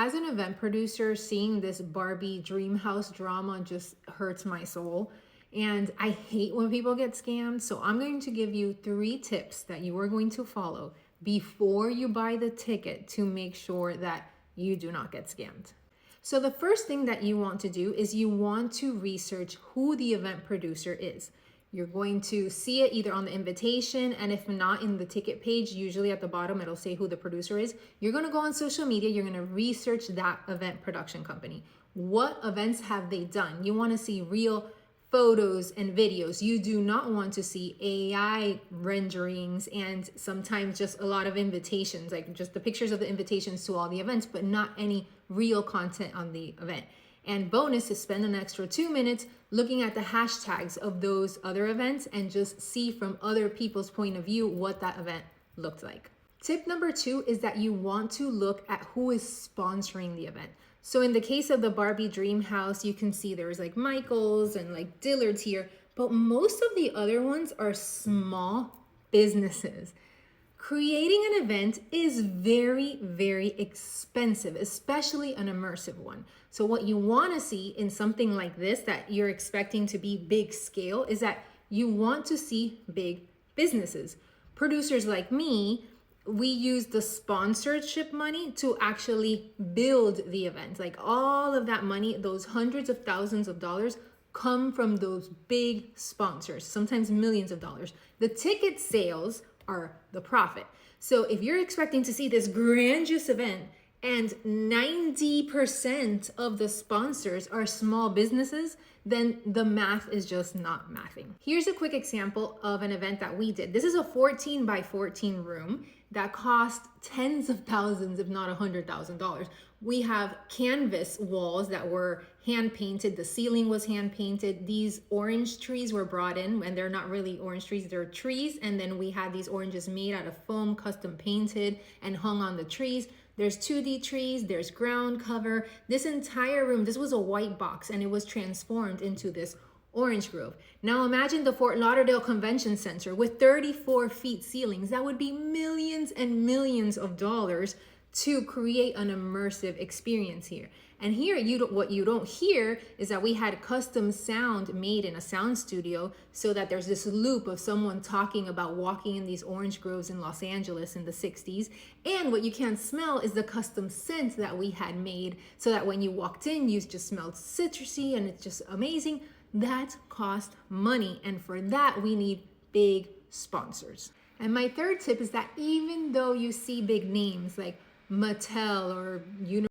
As an event producer, seeing this Barbie dream house drama just hurts my soul. And I hate when people get scammed. So I'm going to give you 3 tips that you are going to follow before you buy the ticket to make sure that you do not get scammed. So the first thing that you want to do is you want to research who the event producer is. You're going to see it either on the invitation, and if not in the ticket page, usually at the bottom it'll say who the producer is. You're going to go on social media, you're going to research that event production company. What events have they done? You want to see real photos and videos. You do not want to see AI renderings and sometimes just a lot of invitations, like just the pictures of the invitations to all the events, but not any real content on the event. And bonus is spend an extra 2 minutes looking at the hashtags of those other events and just see from other people's point of view what that event looked like. Tip number 2 is that you want to look at who is sponsoring the event. So in the case of the Barbie Dream House, you can see there's like Michael's and like Dillard's here, but most of the other ones are small businesses. Creating an event is very, very expensive, especially an immersive one. So what you want to see in something like this that you're expecting to be big scale is that you want to see big businesses. Producers like me, we use the sponsorship money to actually build the event. Like all of that money, those hundreds of thousands of dollars come from those big sponsors, sometimes millions of dollars. The ticket sales are the profit. So if you're expecting to see this grandiose event and 90% of the sponsors are small businesses, then the math is just not mathing. Here's a quick example of an event that we did. This is a 14 by 14 room that cost tens of thousands, if not $100,000. We have canvas walls that were hand painted. The ceiling was hand painted. These orange trees were brought in, and they're not really orange trees, they're trees. And then we had these oranges made out of foam, custom painted and hung on the trees. There's 2D trees, there's ground cover. This entire room, this was a white box and it was transformed into this orange grove. Now imagine the Fort Lauderdale Convention Center with 34 feet ceilings. That would be millions and millions of dollars to create an immersive experience here. And here, what you don't hear is that we had custom sound made in a sound studio so that there's this loop of someone talking about walking in these orange groves in Los Angeles in the 60s. And what you can't smell is the custom scent that we had made so that when you walked in, you just smelled citrusy and it's just amazing. That cost money. And for that, we need big sponsors. And my third tip is that even though you see big names like Mattel or